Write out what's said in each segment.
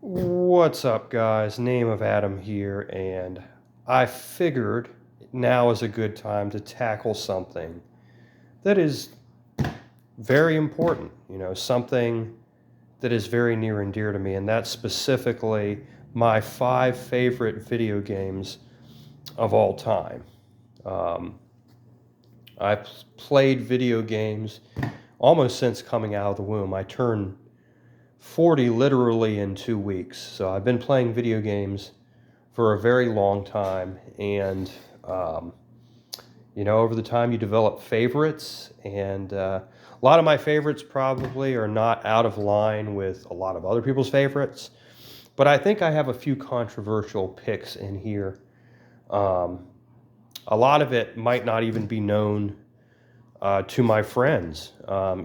What's up, guys? Name of Adam here, and I figured now is a good time to tackle something that is very important, something that is very near and dear to me, and that's specifically my 5 favorite video games of all time. Um, I've played video games almost since coming out of the womb. I turned 40 literally in 2 weeks. So I've been playing video games for a very long time. And, um, over the time you develop favorites. And a lot of my favorites probably are not out of line with a lot of other people's favorites. But I think I have a few controversial picks in here. Um, a lot of it might not even be known to my friends,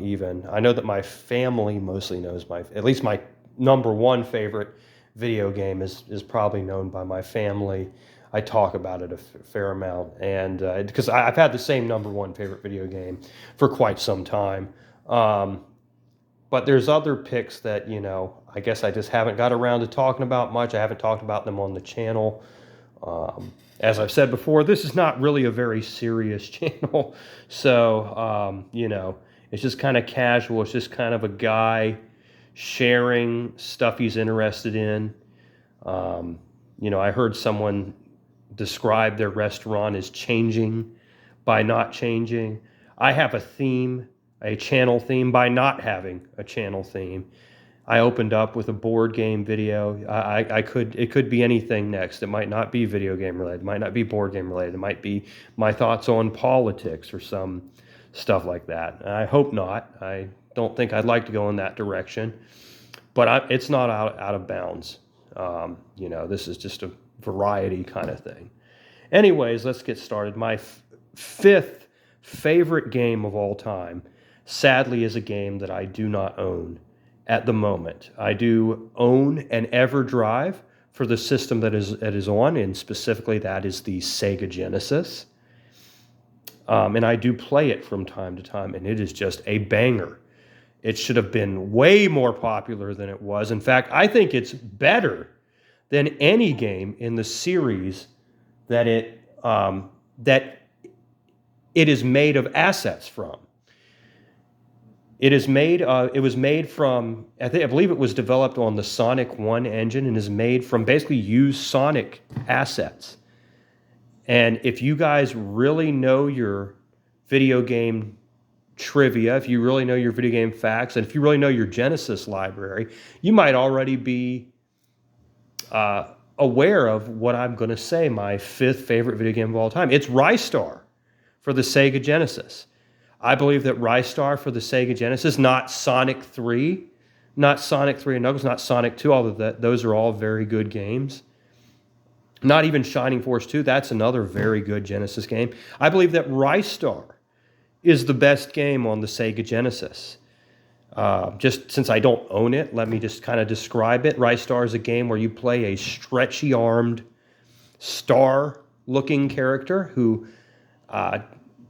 even. I know that my family mostly knows at least my number one favorite video game is probably known by my family. I talk about it a fair amount, and because I've had the same number one favorite video game for quite some time. But there's other picks that, I guess I just haven't got around to talking about much. I haven't talked about them on the channel. As I've said before, this is not really a very serious channel. So, it's just kind of casual. It's just kind of a guy sharing stuff he's interested in. I heard someone describe their restaurant as changing by not changing. I have a theme, a channel theme, by not having a channel theme. I opened up with a board game video. It could be anything next. It might not be video game related. It might not be board game related. It might be my thoughts on politics or some stuff like that. I hope not. I don't think I'd like to go in that direction, but it's not out of bounds. This is just a variety kind of thing. Anyways, let's get started. My fifth favorite game of all time, sadly, is a game that I do not own at the moment. I do own an EverDrive for the system that is on, and specifically that is the Sega Genesis. And I do play it from time to time, and it is just a banger. It should have been way more popular than it was. In fact, I think it's better than any game in the series that it is made of assets from. It is made. It was made from. I believe it was developed on the Sonic 1 engine and is made from basically used Sonic assets. And if you guys really know your video game trivia, if you really know your video game facts, and if you really know your Genesis library, you might already be aware of what I'm going to say. My fifth favorite video game of all time. It's Rystar for the Sega Genesis. I believe that Rystar for the Sega Genesis, not Sonic 3, not Sonic 3 and Knuckles, not Sonic 2, although those are all very good games. Not even Shining Force 2, that's another very good Genesis game. I believe that Rystar is the best game on the Sega Genesis. Just since I don't own it, let me just kind of describe it. Rystar is a game where you play a stretchy-armed, star-looking character who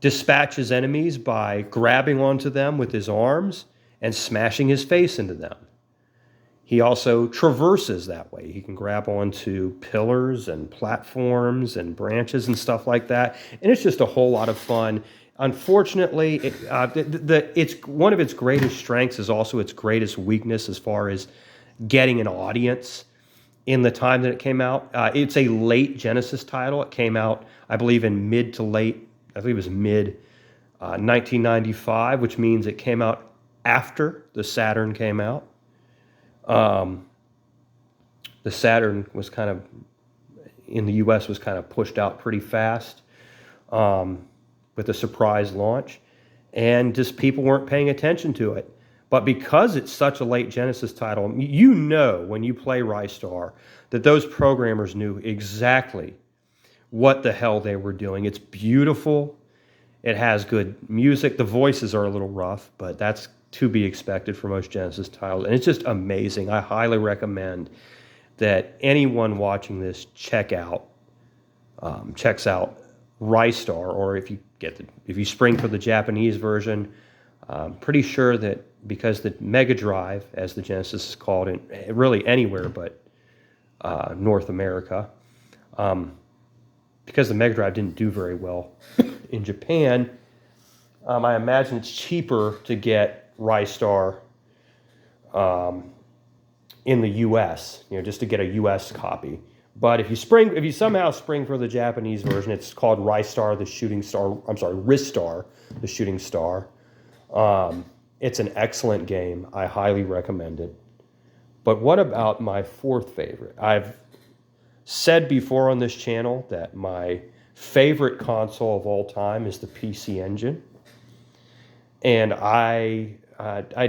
dispatches enemies by grabbing onto them with his arms and smashing his face into them. He also traverses that way. He can grab onto pillars and platforms and branches and stuff like that. And it's just a whole lot of fun. Unfortunately, it's one of its greatest strengths is also its greatest weakness as far as getting an audience in the time that it came out. It's a late Genesis title. It came out, I believe, in mid 1995, which means it came out after the Saturn came out. The Saturn was kind of, in the US, was kind of pushed out pretty fast with a surprise launch, and just people weren't paying attention to it. But because it's such a late Genesis title, when you play Rystar, that those programmers knew exactly what the hell they were doing. It's beautiful. It has good music. The voices are a little rough, but that's to be expected for most Genesis titles. And it's just amazing. I highly recommend that anyone watching this checks out Rystar, or if you spring for the Japanese version, I'm pretty sure that because the Mega Drive, as the Genesis is called, in really anywhere but North America, because the Mega Drive didn't do very well in Japan, I imagine it's cheaper to get Ristar in the U.S., just to get a U.S. copy. But if you somehow spring for the Japanese version, it's called Ristar, the Shooting Star. I'm sorry, Ristar, the Shooting Star. It's an excellent game. I highly recommend it. But what about my fourth favorite? I've said before on this channel that my favorite console of all time is the PC Engine. And I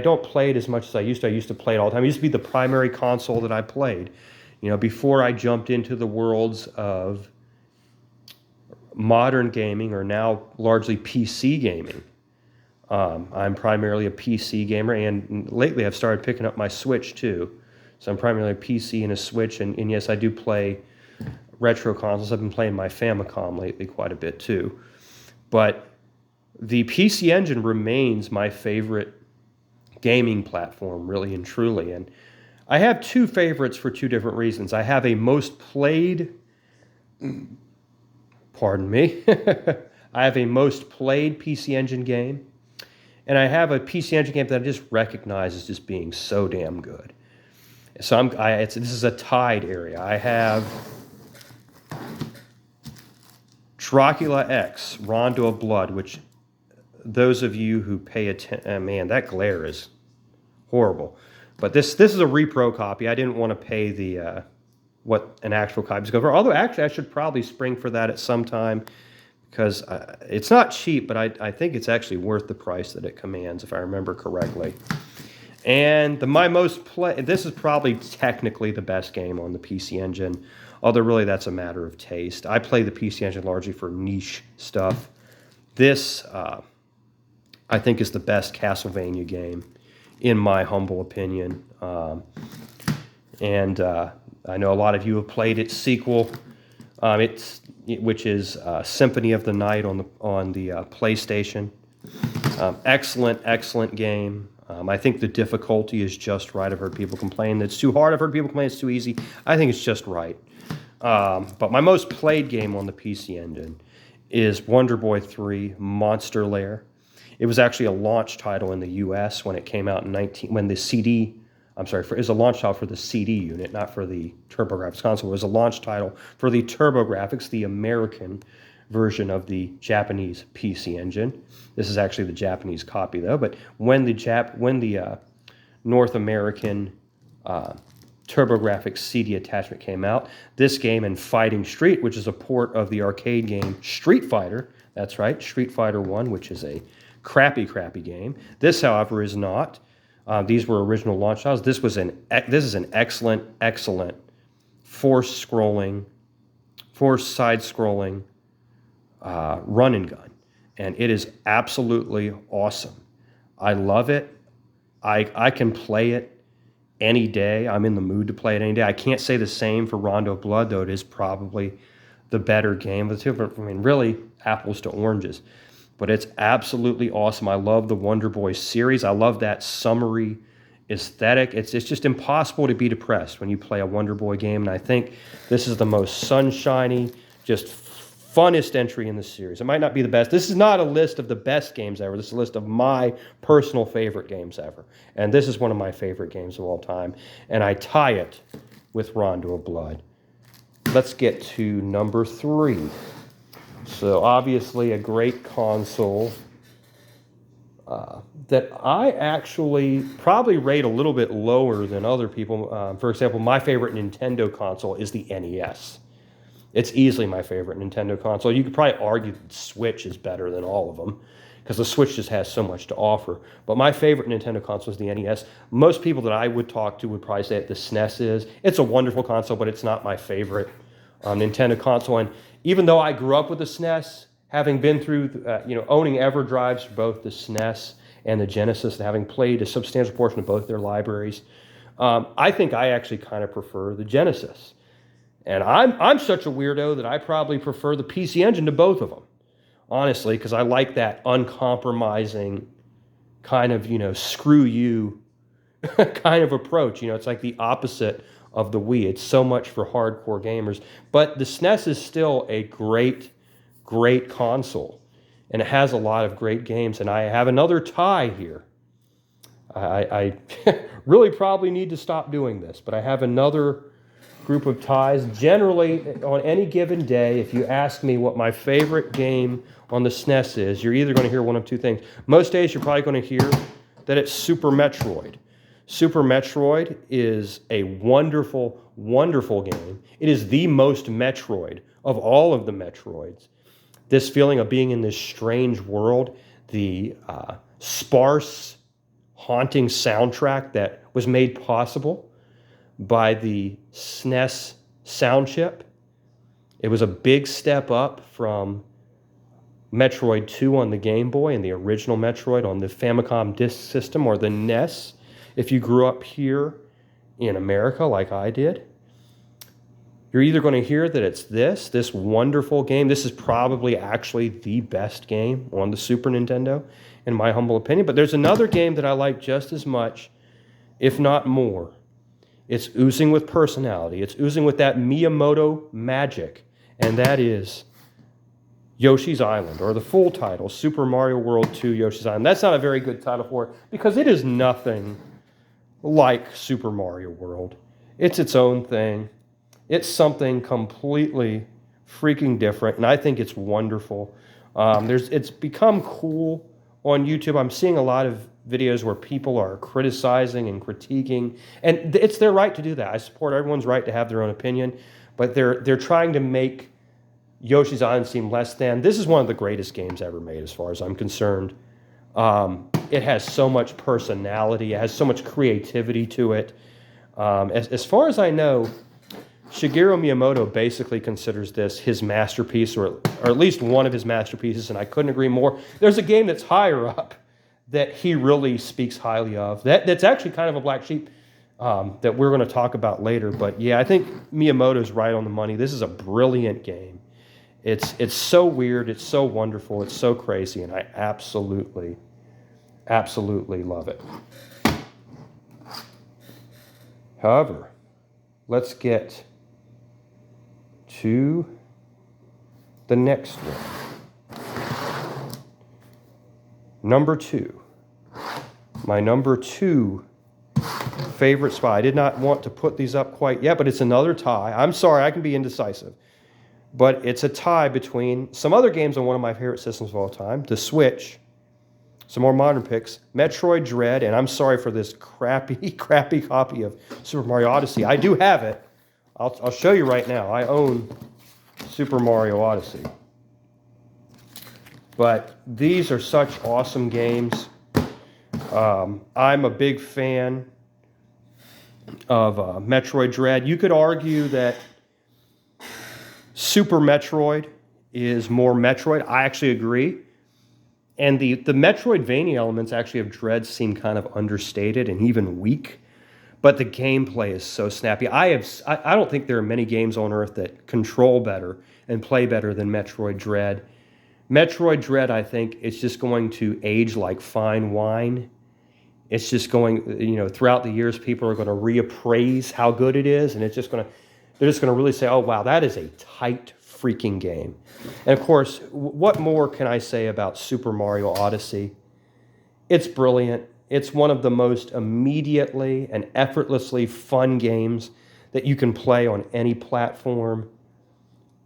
don't play it as much as I used to. I used to play it all the time. It used to be the primary console that I played. Before I jumped into the worlds of modern gaming, or now largely PC gaming. I'm primarily a PC gamer, and lately I've started picking up my Switch too. So I'm primarily a PC and a Switch, and yes, I do play retro consoles. I've been playing my Famicom lately quite a bit too. But the PC Engine remains my favorite gaming platform, really and truly. And I have two favorites for two different reasons. I have a most played, pardon me, I have a most played PC Engine game, and I have a PC Engine game that I just recognize as just being so damn good. So this is a tied area. I have Dracula X, Rondo of Blood, which those of you who pay attention, man, that glare is horrible. But this is a repro copy. I didn't want to pay the what an actual copy is going for. Although actually I should probably spring for that at some time, because it's not cheap, but I think it's actually worth the price that it commands, if I remember correctly. And this is probably technically the best game on the PC Engine, although really that's a matter of taste. I play the PC Engine largely for niche stuff. This, I think, is the best Castlevania game, in my humble opinion. And I know a lot of you have played its sequel, which is Symphony of the Night on the PlayStation. Excellent game. I think the difficulty is just right. I've heard people complain that it's too hard. I've heard people complain it's too easy. I think it's just right. But my most played game on the PC Engine is Wonder Boy 3 Monster Lair. It was actually a launch title in the U.S. when it came out in it was a launch title for the CD unit, not for the TurboGrafx console. It was a launch title for the TurboGrafx, the American version of the Japanese PC Engine. This is actually the Japanese copy, though. But when the North American TurboGrafx CD attachment came out, this game and Fighting Street, which is a port of the arcade game Street Fighter, that's right, Street Fighter 1, which is a crappy game. This, however, is not. These were original launch titles. This is an excellent force side-scrolling run and gun, and it is absolutely awesome. I love it. I can play it any day. I'm in the mood to play it any day. I can't say the same for Rondo of Blood, though it is probably the better game of the two. I mean, really, apples to oranges. But it's absolutely awesome. I love the Wonder Boy series. I love that summery aesthetic. It's just impossible to be depressed when you play a Wonder Boy game, and I think this is the most sunshiny, just funnest entry in the series. It might not be the best. This is not a list of the best games ever. This is a list of my personal favorite games ever. And this is one of my favorite games of all time. And I tie it with Rondo of Blood. Let's get to number 3. So obviously a great console that I actually probably rate a little bit lower than other people. For example, my favorite Nintendo console is the NES. It's easily my favorite Nintendo console. You could probably argue that the Switch is better than all of them, because the Switch just has so much to offer. But my favorite Nintendo console is the NES. Most people that I would talk to would probably say that the SNES is. It's a wonderful console, but it's not my favorite Nintendo console. And even though I grew up with the SNES, having been through, owning EverDrives for both the SNES and the Genesis, and having played a substantial portion of both their libraries, I think I actually kind of prefer the Genesis. And I'm such a weirdo that I probably prefer the PC Engine to both of them, honestly, because I like that uncompromising kind of, screw you kind of approach. It's like the opposite of the Wii. It's so much for hardcore gamers. But the SNES is still a great, great console. And it has a lot of great games. And I have another tie here. I really probably need to stop doing this, but I have another group of ties. Generally, on any given day, if you ask me what my favorite game on the SNES is, you're either going to hear one of two things. Most days, you're probably going to hear that it's Super Metroid. Super Metroid is a wonderful, wonderful game. It is the most Metroid of all of the Metroids. This feeling of being in this strange world, the sparse, haunting soundtrack that was made possible by the SNES sound chip. It was a big step up from Metroid 2 on the Game Boy and the original Metroid on the Famicom Disk System, or the NES, if you grew up here in America like I did. You're either going to hear that it's this wonderful game. This is probably actually the best game on the Super Nintendo, in my humble opinion. But there's another game that I like just as much, if not more. It's oozing with personality. It's oozing with that Miyamoto magic. And that is Yoshi's Island, or the full title, Super Mario World 2 Yoshi's Island. That's not a very good title for it, because it is nothing like Super Mario World. It's its own thing. It's something completely freaking different, and I think it's wonderful. It's become cool on YouTube. I'm seeing a lot of videos where people are criticizing and critiquing, and it's their right to do that. I support everyone's right to have their own opinion, but they're trying to make Yoshi's Island seem less than. This is one of the greatest games ever made, as far as I'm concerned. It has so much personality. It has so much creativity to it. As far as I know, Shigeru Miyamoto basically considers this his masterpiece, or at least one of his masterpieces, and I couldn't agree more. There's a game that's higher up that he really speaks highly of. That's actually kind of a black sheep that we're going to talk about later. But yeah, I think Miyamoto's right on the money. This is a brilliant game. It's so weird. It's so wonderful. It's so crazy, and I absolutely love it. However, let's get to the next one. Number 2. My number 2 favorite spot. I did not want to put these up quite yet, but it's another tie. I'm sorry, I can be indecisive. But it's a tie between some other games on one of my favorite systems of all time, the Switch, some more modern picks, Metroid Dread, and I'm sorry for this crappy copy of Super Mario Odyssey. I do have it. I'll show you right now. I own Super Mario Odyssey. But these are such awesome games. I'm a big fan of Metroid Dread. You could argue that Super Metroid is more Metroid. I actually agree. And the Metroidvania elements actually of Dread seem kind of understated and even weak. But the gameplay is so snappy. I don't think there are many games on Earth that control better and play better than Metroid Dread. Metroid Dread, I think, is just going to age like fine wine. It's just going, throughout the years, people are going to reappraise how good it is, and they're just going to really say, oh, wow, that is a tight freaking game. And of course, what more can I say about Super Mario Odyssey? It's brilliant. It's one of the most immediately and effortlessly fun games that you can play on any platform.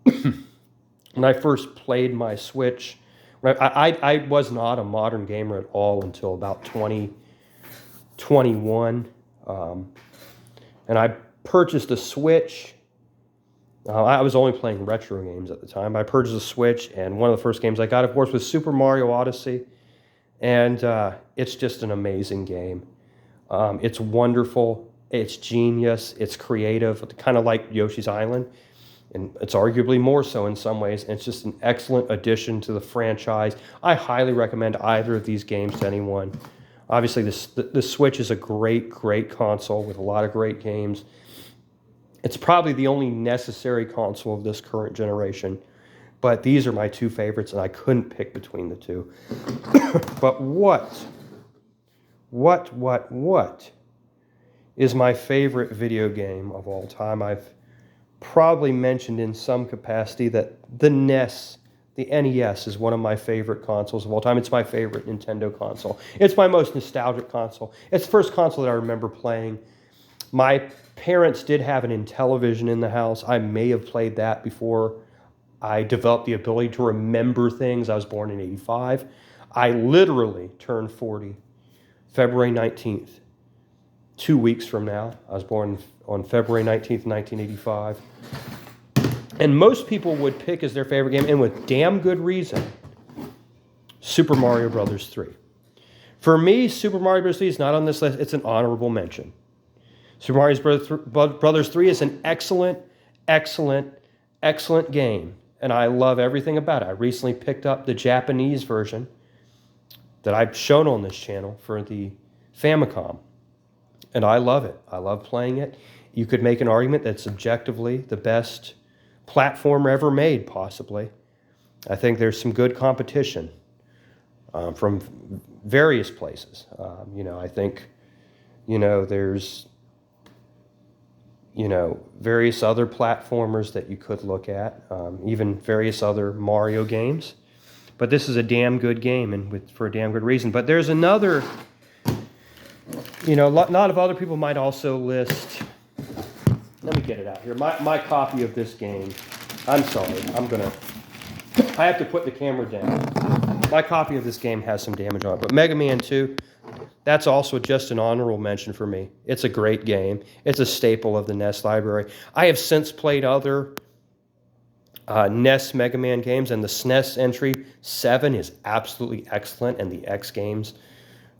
When I first played my Switch, I was not a modern gamer at all until about 2021. And I purchased a Switch. I was only playing retro games at the time. I purchased a Switch, and one of the first games I got, of course, was Super Mario Odyssey. And it's just an amazing game. It's wonderful. It's genius. It's creative, kind of like Yoshi's Island. And it's arguably more so in some ways. And it's just an excellent addition to the franchise. I highly recommend either of these games to anyone. Obviously, the Switch is a great, great console with a lot of great games. It's probably the only necessary console of this current generation. But these are my two favorites, and I couldn't pick between the two. But what What is my favorite video game of all time? I've probably mentioned in some capacity that the NES is one of my favorite consoles of all time. It's my favorite Nintendo console. It's my most nostalgic console. It's the first console that I remember playing. My parents did have an Intellivision in the house. I may have played that before I developed the ability to remember things. I was born in 85. I literally turned 40 February 19th. 2 weeks from now. I was born on February 19th, 1985. And most people would pick as their favorite game, and with damn good reason, Super Mario Bros. 3. For me, Super Mario Bros. 3 is not on this list. It's an honorable mention. Super Mario Bros. 3 is an excellent game, and I love everything about it. I recently picked up the Japanese version that I've shown on this channel for the Famicom. And I love it. I love playing it. You could make an argument that's objectively the best platform ever made, possibly. I think there's some good competition from various places. I think, there's, various other platformers that you could look at, even various other Mario games. But this is a damn good game, and for a damn good reason. But there's another... a lot of other people might also list, let me get it out here, my copy of this game. I'm sorry, I have to put the camera down. My copy of this game has some damage on it, but Mega Man 2, that's also just an honorable mention for me. It's a great game. It's a staple of the NES library. I have since played other NES Mega Man games, and the SNES entry 7 is absolutely excellent, and the X games,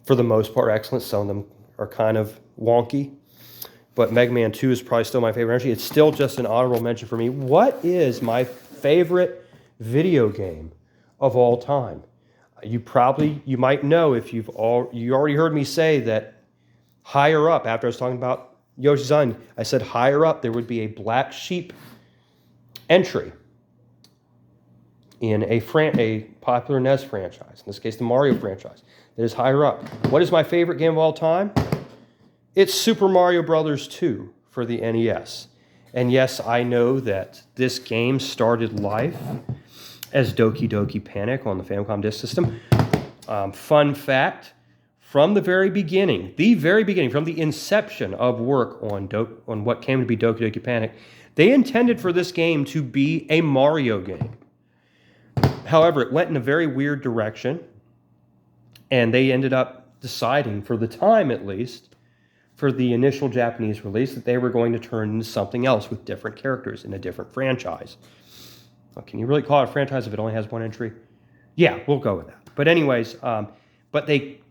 for the most part, are excellent. Some of them are kind of wonky, but Mega Man 2 is probably still my favorite entry. It's still just an honorable mention for me. What is my favorite video game of all time? You might know if you already heard me say that higher up, after I was talking about Yoshi's Island, I said higher up there would be a Black Sheep entry in a popular NES franchise, in this case the Mario franchise, that is higher up. What is my favorite game of all time? It's Super Mario Bros. 2 for the NES. And yes, I know that this game started life as Doki Doki Panic on the Famicom Disk System. Fun fact, from the very beginning, from the inception of work on what came to be Doki Doki Panic, they intended for this game to be a Mario game. However, it went in a very weird direction, and they ended up deciding, for the time at least, for the initial Japanese release, that they were going to turn into something else with different characters in a different franchise. Well, can you really call it a franchise if it only has one entry? Yeah, we'll go with that. But anyways, but they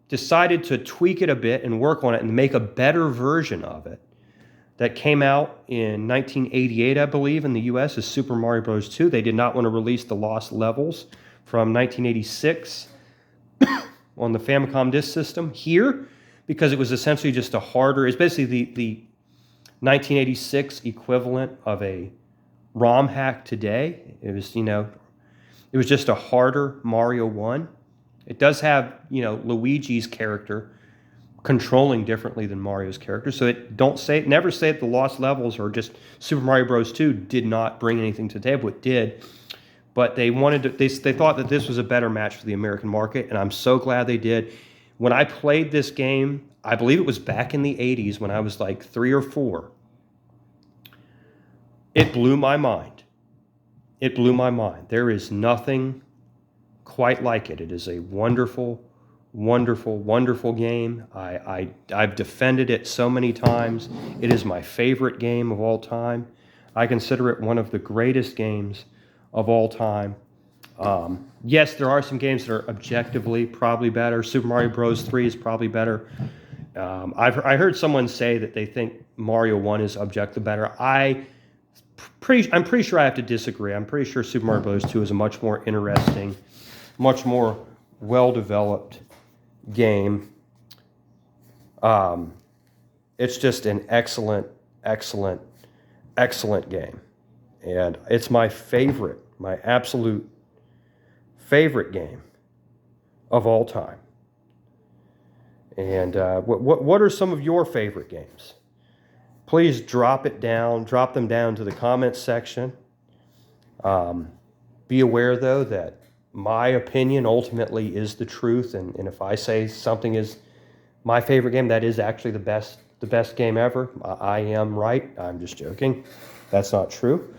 decided to tweak it a bit and work on it and make a better version of it that came out in 1988, I believe, in the U.S. as Super Mario Bros. 2. They did not want to release the Lost Levels from 1986 on the Famicom Disk System here, because it was essentially just it's basically the 1986 equivalent of a ROM hack today. It was just a harder Mario 1. It does have, Luigi's character controlling differently than Mario's character. So never say that the Lost Levels or just Super Mario Bros. 2 did not bring anything to the table. It did. But they thought that this was a better match for the American market, and I'm so glad they did. When I played this game, I believe it was back in the 80s when I was like 3 or 4. It blew my mind. It blew my mind. There is nothing quite like it. It is a wonderful, wonderful, wonderful game. I've defended it so many times. It is my favorite game of all time. I consider it one of the greatest games of all time. Yes, there are some games that are objectively probably better. Super Mario Bros. 3 is probably better. I heard someone say that they think Mario 1 is objectively better. I'm pretty sure I have to disagree. I'm pretty sure Super Mario Bros. 2 is a much more interesting, much more well-developed game. It's just an excellent, excellent, excellent game. And it's my absolute favorite game of all time. And what are some of your favorite games? Please drop them down to the comments section. Be aware, though, that my opinion ultimately is the truth, and if I say something is my favorite game, that is actually the best game ever. I am right. I'm just joking. That's not true.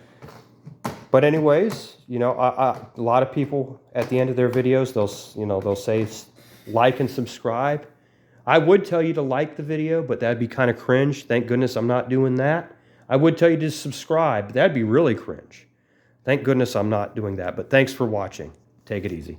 But anyways, a lot of people at the end of their videos, they'll say like and subscribe. I would tell you to like the video, but that'd be kind of cringe. Thank goodness I'm not doing that. I would tell you to subscribe. That'd be really cringe. Thank goodness I'm not doing that. But thanks for watching. Take it easy.